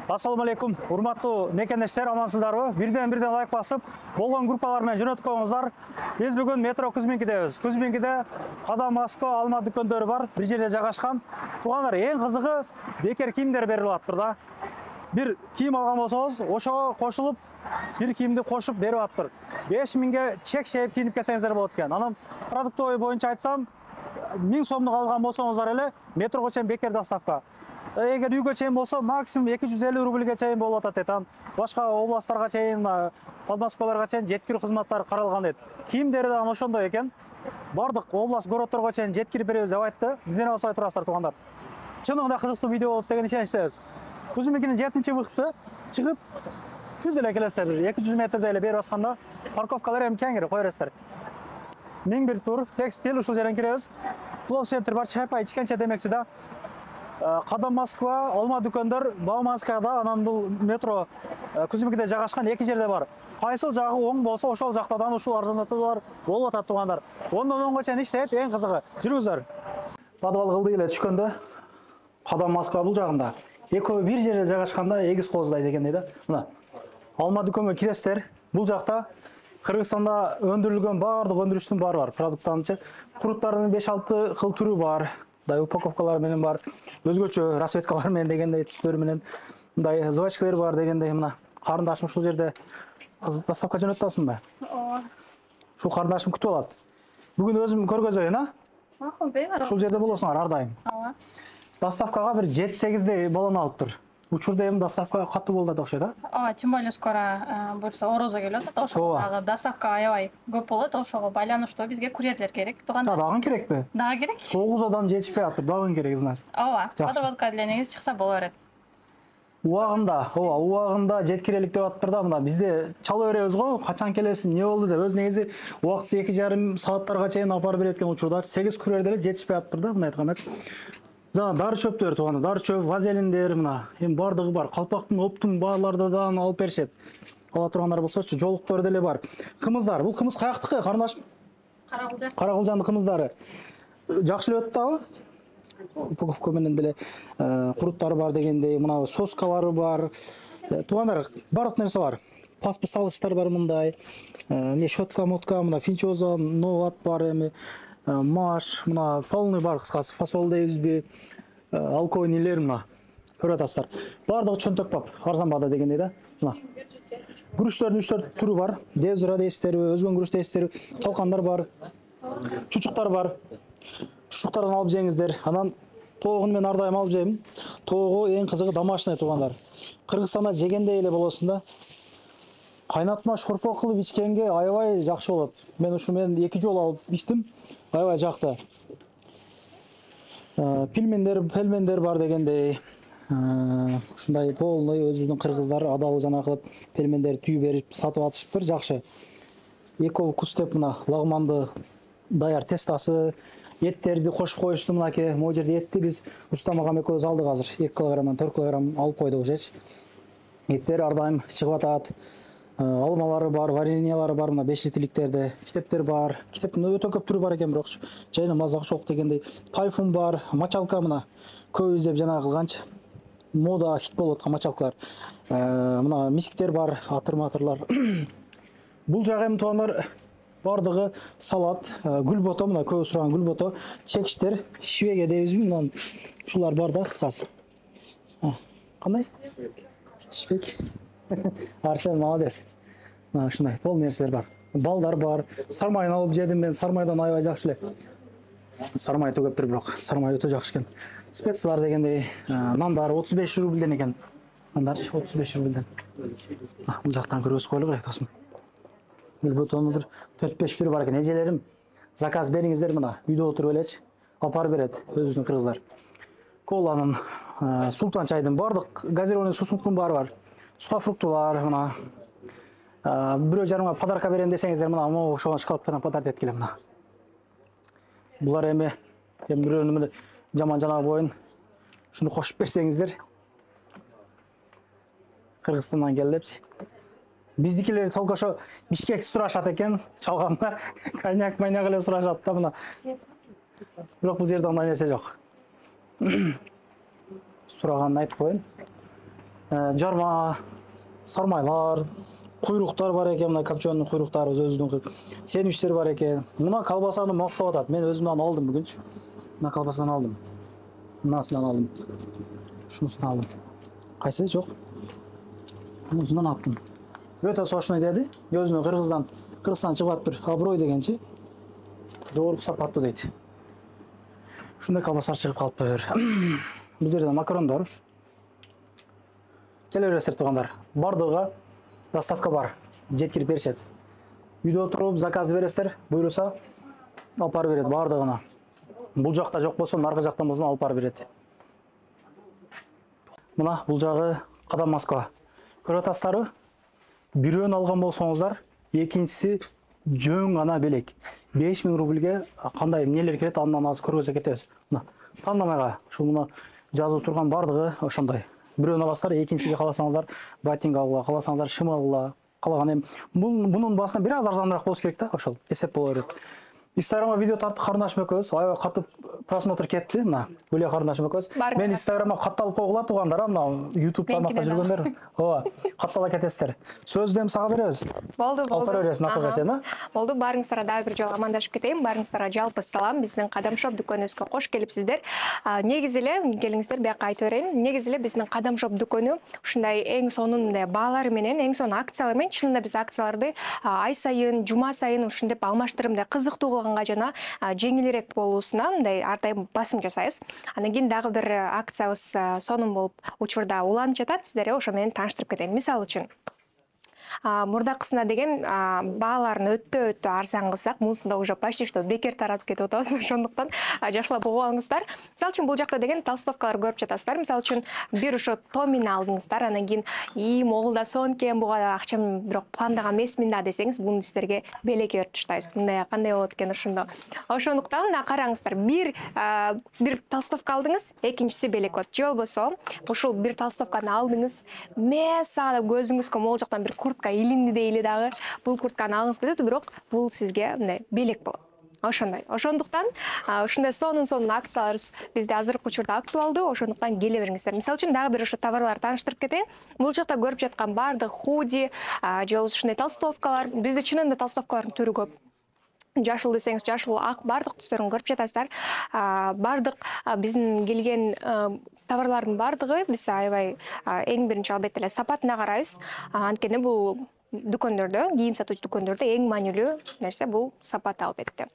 Ассаламу алейкум, урматтуу мекендештер, амансыздарбы? Бирден лайк басып, болгон группалар менен жөнөтүп коюңуздар. Биз бүгүн метро Кузминкидебиз. Кузминкиде Кадам Москва, Алма дүкөндөрү бар, бир жерде жайгашкан. Туугандар, эң кызыгы бекер кийимдер берилип атыптыр да. Бир кийим алган болсоңуз, ошого кошулуп, бир кийимди кошуп берип атыптыр. 5000ге чек шейип кийинип келсеңиздер болот экен. Анан продуктовый боюнча айтсам, 1000 сомдук алган болсоңуздар эле метрого чейин бекер доставка. Эгер үйгө чейин болсо, максимум 250 рубльге чейин болуп атат дейт. Башка областтарга чейин, подмосковьларга чейин жеткирүү кызматтары каралган дейт. Кийимдери да ошондой экен. Бардык область, городторго чейин жеткирип беребиз деп айтты. Издене алсай турасыздар, туугандар. Чынында кызыктуу видео болуп деген ишеничтебиз. Кузминкинин 7-выхты чыгып, түз эле келесиздер. 200 метрде эле бери басканда парковкалар эми кеңири кое бересиздер. 1001 тур, текстиль, ушул жерден киребиз. Клуб центр бар, чайпай ичкенче демекчи да. Кадам Москва, Алма дүкөндөр, Бауманскада, анан бул метро Кузминкиде жайгашкан эки жерде бар. Кайсыл жагы оң болсо, ошол жактадан ушул арзандатуулар болуп атат, туугандар. Ондон оңго чейин иштейт, эң кызыгы. Жүрүңүздөр. Подвал кылды эле түшкөндө Кадам Москва бул жагында. Экөө бир жерде жайгашканда эгиз кооздайт экендей да. Мына Алма дүкөнгө киресиздер. Бул жакта Кыргызстанда өндүрүлгөн баардык өндүрүштүн баары бар. Продукттардын куруттардын 5-6 кыл түрү бар. Мындай упаковкалар менен бар. Өзгөчө расцветкалар менен дегендей түстөр менен. Мындай жвачкалар бар дегендей. Мына карындашым ушул жерде доставка жөнөтүп атасыңбы? Ооба. Ушул карындашым күтүп алат. Бүгүн өзүм көргөзөйүн, а? Макул, бейбар. Ушул жерде болосуңар ар дайым. Ооба. Доставкага бир 7-8 баланы алыптыр. Учурда эми доставка катуу болду деп окшойт, а? Тем более скоро буюрса Орозо келип атат, ошого доставка аябай көп болот, ошого байланыштуу бизге курьерлер керек. Дагы керекпи? Дагы керек. 9 адам жетишпей атыр, дагы керек, значит. Ооба, подводка деле негизи чыкса боло берет. Убагында жеткирелик деп атыптыр да, мына бизде чала беребиз го, качан келесиң, эмне болду деп. Өз негизи убактысы 2,5 сааттарга чейин алып берет экен учурда. 8 курьер деле жетишпей атыптыр да, мына айтканда. Дары чөптөр, тууганда, дары чөп, вазелиндер, мына, эми бардыгы бар. Калпактын, оптун баарлардан алып беришет. Ала тургандар болсочу, жолуктор деле бар. Кымыздар, бул кымыз каяктыкы, карындашым? Каракылжандын кымыздары. Жакшы эле өттү дагы. Упаковка менен деле куруттары бар дегендей, мына соскалары бар. Туугандар, бардык нерсе бар. Паспорт салгычтар бар мындай. Щетка, мотка, мына финчоза, новат бар эми. Маш, мына полный бар, кыскасы фасол дейбизби, алкоголилер мына көрүп атасыздар. Бардыгы чөнтөк бап, арзан баада дегендей да. Мына күрүчтөрдүн 3-4 түрү бар. Дезура дейсиздерби, өзгөн күрүч дейсиздерби, талкандар бар, чучуктар бар. Чучуктардан алып жеңиздер. Анан тоогун мен ар дайым алып жейм. Тоогу эң кызыгы домашний, туугандар. Кыргызстанда жегендей эле болосун да. Кайнатма шорпо кылып ичкенге аябай жакшы болот. Мен ушу 2 жолу алып ичтим. Аябай жакты. Пельмендер бар дегендей. Ушундай полный өзүнүн кыргыздары адал жана кылып пельмендерди түйүп берип сатып атышыптыр, жакшы. Эко вкус деп мына лагманды даяр тестасы, эттерди кошуп коюшту мынакей. Могу жерде этти биз Рустам агам экөөбүз алдык азыр. 2 килограммдан 4 килограмм алып койдук ужеч. Эттер ар дайым чыгып атат. Алмалары бар, вареньялары бар, мына 5 литрlikтерде. Китептер бар. Китептин өтө көп түрү бар экен, бирок жайына мазак жок дегендей. Тайфун бар, мачалка мына көп издеп жана кылганчы. Мода хит болуп аткан мачалкалар. Мына мисктер бар, атыр-матырлар. Бул жагы эми туугандар бардыгы салат, гүлбото, мына көп сураган гүлбото, чекиштер, швеге дейбизби, мына ушулар бар да, кыскасы. Кандай? Швек. Арсен молодец. Мына ушундай пол нерселер бар. Балдар бар. Сармайын алып жедим мен, сармайдан аябай жакшы эле. Сармай төгөптүр, бирок сармай өтө жакшы экен. Специялар дегендей, нандар 35 рубльден экен. Нандар 35 рубльден. Бул жактан көргөзүп коелу керек досум. Гүлботонун бир 4-5 түрү бар экен. Эжелерим, заказ бериңиздер мына, үйдө отуруп элечи, апарып берет өзүнүн кыргыздар. Коланын, султан чайдын бардык газированный суусундун баары бар. Сухофруктулар мына. Бирөө жарымга подарка берем десеңиздер мына ошого шоколадтардан подарок эткиле мына. Булар эми бирөөнүн жаман жанагы боюн шуну кошуп берсеңиздер. Кыргызстандан келипчи. Биздикилер толку ошо Бишкек сурашат экен, чалганда коньяк эле сурашат да мына. Бирок бул жерде андай нерсе жок. Сураганын айтып коеюн. жарма, сармайлар, куйруктар бар экен, мына копченый куйруктар өзүнүн сендвичтер бар экен. Мына колбасаны мактап атат. Мен өзүмдөн алдым бүгүнчү. Мына колбасадан алдым. Мынасынан алдым. Шунусунан алдым. Кайсы жок? Мынусунан алыптым. Өтө сочный деди. Өзүнө Кыргызстан чыгып атып аброй дегенчи. Жогорку сапаттуу дейт. Ушундай колбасалар чыгып калыптыр. Бул жерде макарондор. Келе бересиздер туугандар. Бардыгы доставка бар. Жеткирип беришет. Үйдө отуруп заказ бересиздер, буйруса алып барып берет бардыгына. Бул жакта жок болсо, наркы жактан болсо алып барып берет. Мына бул жагы Кадам Москва. Көрүп атасыздарбы? Бирөөнү алган болсоңуздар, экинчиси жөн гана белек. 5000 рубльге кандай эмнелер келет, андан азыр көргөзө кетебиз. Мына тандамайга ушул мына жазып турган бардыгы ошондой. Бирөөнү аласыздар, экинчиге каласаңыздар ботинка алгыла, каласаңыздар шым алгыла, калаган эми мунун басына бир аз арзаныраак болуш керек да, ошол эсеп боло берет. Инстаграмга видео тарттык карындашым экөөбүз, аябай катып просмотр кетти, мына Гүлия карындашым экөөбүз. Мен Инстаграмга катталып койгула туугандар, мына YouTube тармакта жүргөндөр, ооба, каттала кетесиздер. Сөздү эми сага беребиз. Болду. Алып бара бересиң акылга сен, а? Болду, барыңыздарга дагы бир жолу амандашып кетейин. Барыңыздарга жалпы салам. Биздин Кадам Шоп дүкөнүбүзгө кош келипсиздер. Негизи эле келиңиздер, бияка айтып берейин. Негизи эле биздин Кадам Шоп дүкөнү ушундай эң сонун баалар менен, эң сонун акциялар менен, чынында биз акцияларды ай сайын, жума сайын ушинтип алмаштырып, мындай кызыктуу жана жеңилирээк болуусуна мындай ар дайым басым жасайбыз. Андан кийин дагы бир акциябыз сонун болуп учурда уланып жатат. Сиздерге ошо менен тааныштырып кетейин. Мисалы үчүн мурдакысына деген бааларын өтө арзан кылсак, мусунда уже почти что бекер таратып кетип атабыз. Ошондуктан жакшылап угуп алыңыздар. Мисалы үчүн бул жакта деген толстовкалар көрүп жатасыздар. Мисалы үчүн бир ошо томини алдыңыздар, анан кийин могулда сон экен, буга акчам бирок пландаган эмесмин да десеңиз, буну сиздерге белекке берип таштайбыз. Мындай кандай болот экен ошондо. Ошондуктан мына караңыздар, бир толстовка алдыңыз, экинчиси белек болот. Же болбосо ушул бир толстовканы алдыңыз, сага көзүңүзгө могул жактан бир куртка илинди дейли дагы, бул куртканы алгыңыз келет, бирок бул сизге мындай белек болот. Ошондой. Ошондуктан ушундай сонун акциялар бизде азыркы учурда актуалдуу, ошондуктан келе бериңиздер. Мисалы үчүн дагы бир ошо товарларды тааныштырып кетейин. Бул жакта көрүп жаткан бардык худи, же болбосо ушундай толстовкалар, бизде чынында толстовкалардын түрү көп. Жашыл десеңиз, жашыл, ак, бардык түстөрүн көрүп жатасыздар. Бардык биздин келген товарлардын бардыгы биз аябай эң биринчи албетте эле сапатына карайбыз. Анткени бул дүкөндөрдө, кийим сатуучу дүкөндөрдө эң маанилүү нерсе бул сапат албетте.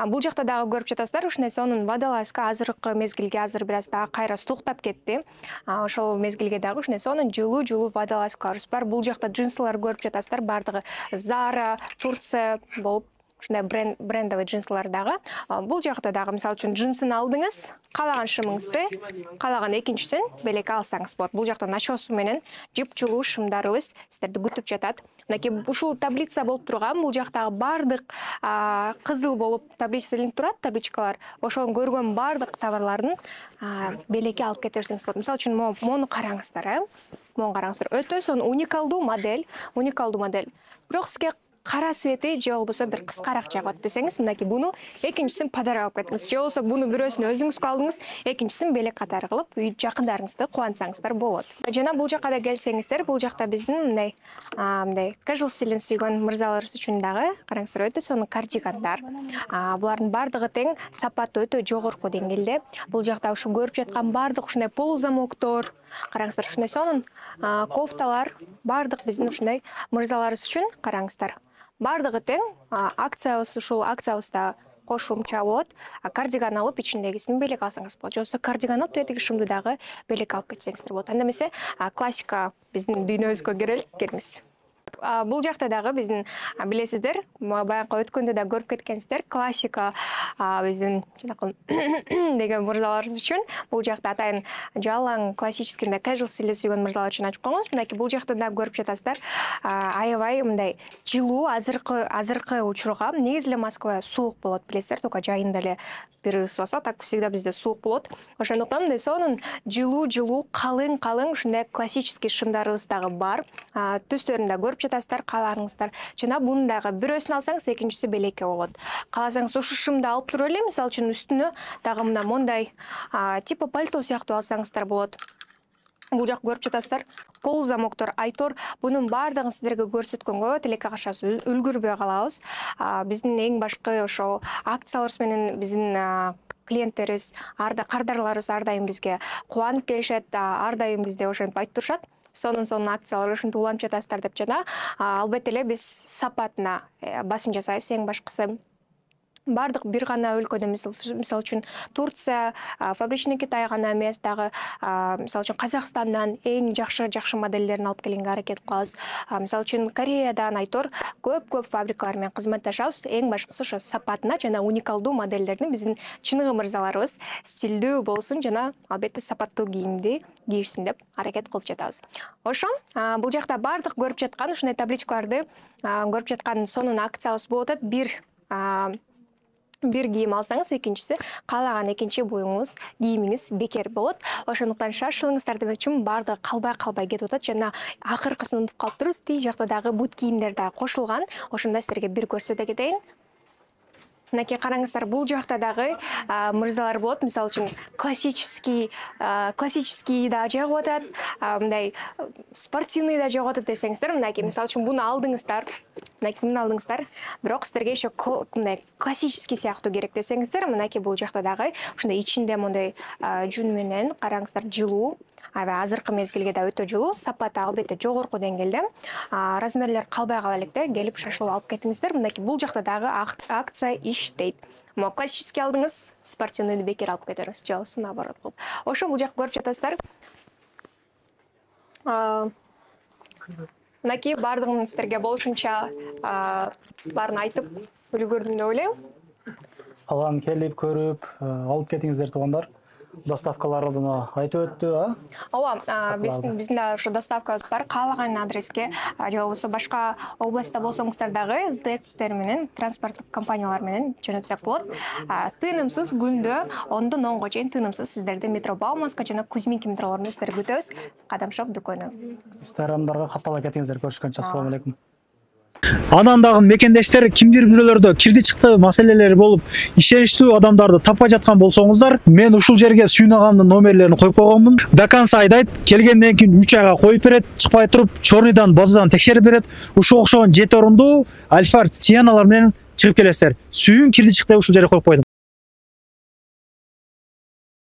Бул жакта дагы көрүп жатасыздар, ушундай сонун водолазка азыркы мезгилге азыр бир аз дагы кайра стуктап кетти. Ошол мезгилге дагы ушундай сонун жылуу водолазкаларыбыз бар. Бул жакта джинсылар көрүп жатасыздар, бардыгы Zara, Турция болуп ушундай брендовый джинсылар дагы. Бул жакта дагы мисалы үчүн джинсын алдыңыз, каалаган шымыңызды, каалаган экинчисин белекке алсаңыз болот. Бул жакта начосу менен жыпчылуу шымдарыбыз сиздерди күтүп жатат. Мынакей ушул таблица болуп турган, бул жактагы бардык кызыл болуп таблица илинип турат, табличкалар. Ошону көргөн бардык товарлардын белекке алып кете берсеңиз болот. Мисалы үчүн мону караңыздар, Мону караңыздар. Өтө сонун уникалдуу модель. Бирок сизге кара свети же болбосо бир кыскараак жагат десеңиз, мынакей буну экинчисин подарок алып кетиңиз. Же болбосо буну бирөөсүн өзүңүзгө алдыңыз, экинчисин белек катары кылып, үй жакындарыңызды кубансаңыздар болот. Жана бул жакка да келсеңиздер, бул жакта биздин мындай casual стилин сүйгөн мырзаларыбыз үчүн дагы караңыздар, өтө сонун кардигандар. Булардын бардыгы тең сапаты өтө жогорку деңгээлде. Бул жакта ушу көрүп жаткан бардык ушундай полузамоктор, караңыздар, ушундай сонун кофталар, бардык биздин ушундай мырзаларыбыз үчүн караңыздар. Бардыгы тең акциябыз, ушул акциябызда кошумча болот. Кардиган алып, ичиндегисин белек алсаңыз болот. Же болбосо кардиган алып, тетиги шымды дагы белек алып кетсеңиздер болот. Анда эмесе классика биздин дүйнөбүзгө келиңиз. Бул жакта дагы биздин билесиздер, баягы өткөндө да көрүп кеткенсиздер, классика биздин деген мырзаларыбыз үчүн бул жакта атайын жалаң классический casual стилди сүйгөн мырзалар үчүн ачып койгонбуз. Мынакей бул жакта да көрүп жатасыздар, аябай мындай жылуу азыркы учурга негизи эле Москва суук болот, билесиздер, только жайында эле бир ысыбаса, так всегда бизде суук болот. Ошондуктан мындай сонун жылуу калың ушундай классический шымдарыбыз дагы бар. Түстөрүн да көрүп жатасыздар, кааларыңыздар. Жана буну дагы бирөөсүн алсаңыз, экинчиси белекке болот. Кааласаңыз ушу шымды алып туруп эле, мисалы үчүн үстүнө дагы мондай типа пальто сыяктуу алсаңыздар болот. Бул жак көрүп жатасыздар. Кол замоктор, айтор, бунун баардыгын сиздерге көрсөткөнгө тилекке каршы үлгүрбөй калабыз. Биздин эң башкы ошо акцияларыбыз менен биздин клиенттерибиз, кардарларыбыз ар дайым бизге кубанып келишет, ар дайым бизде ошентип айтып турушат. Сонун акциялар ушинтип уланып жатасыздар деп жана албетте эле биз сапатына басым жасайбыз. Эң башкысы бардык бир гана өлкөдө, мисалы үчүн Турция, фабричный Китай гана эмес, дагы мисалы үчүн Казакстандан эң жакшы моделдерин алып келгенге аракет кылабыз. Мисалы үчүн Кореядан айтор көп фабрикалар менен кызматташабыз. Эң башкысы ошо сапатына жана уникалдуу модельдерин биздин чыныгы мырзаларыбыз стилдүү болсун жана албетте сапаттуу кийимди кийишсин деп аракет кылып жатабыз. Ошо бул жакта бардык көрүп жаткан ушундай табличкаларды көрүп жаткан сонун акциябыз болуп атат. Бир кийим алсаңыз, экинчиси каалаган экинчи буюңуз, кийимиңиз бекер болот. Ошондуктан шашылыңыздар демекчимин, калбай кетип атат жана акыркысын унутуп калыптырбыз. Тиги жакта дагы бут кийимдер дагы кошулган. Ошондо силерге бир көрсөтө кетейин. Мынакей караңыздар, бул жакта дагы мырзалар болот. Мисалы үчүн классический да жагып атат, мындай спортивный да жагып атат десеңиздер, мынакей мисалы үчүн буну алдыңыздар. Бирок силерге еще мындай классический сыяктуу керек десеңиздер, мынакей бул жакта дагы ушундай ичинде мындай жүн менен караңыздар, жылуу. Азыркы мезгилге да өтө жылуу, сапаты албетте жогорку деңгээлде. Размерлер калбай кала электе, келип шашылып алып кетиңиздер. Мынакей бул жакта дагы акция иштейт. Классический алдыңыз, спортивныйды бекер алып кетерсиз, же болбосо наоборот кылып. Ошо бул жак көрүп жатасыздар. Мынакей бардыгын сиздерге болушунча баарын айтып үлгүрдүм деп ойлойм. Калган келип көрүп алып кетиңиздер туугандар. Доставкаларды айтып өттү, Ооба, биздин ошо доставкабыз бар. Каалаган адреске, же болбосо башка областта болсоңуздар дагы СДЭКтер менен, транспорттук компаниялар менен жөнөтсөк болот. Тынымсыз күндө 10-дон 10го чейин тынымсыз сиздерди метро Бауманска жана Кузьминки метролорунда сиздерди күтөбүз. Кадам шоп дүкөнү. Инстаграмдарга каттала кетиңиздер. Көрүшкөнчө ассалам алейкум. Анан дагы мекендештер кимдир бирөөлөрдө кирди чыкты маселелери болуп, ишеничтүү адамдарды таппай жаткан болсоңуздар, мен ушул жерге Сүйүн агамдын номерлерин коюп койгонмун. До конца айдайт, келгенден кийин 3 айга коюп берет, чыкпай туруп, чорныйдан, базадан текшерип берет. Ушул окшогон 7 орундуу Альфард Сианалар менен чыгып келесиздер. Сүйүн кирди чыкты ушул жерге коюп койдум.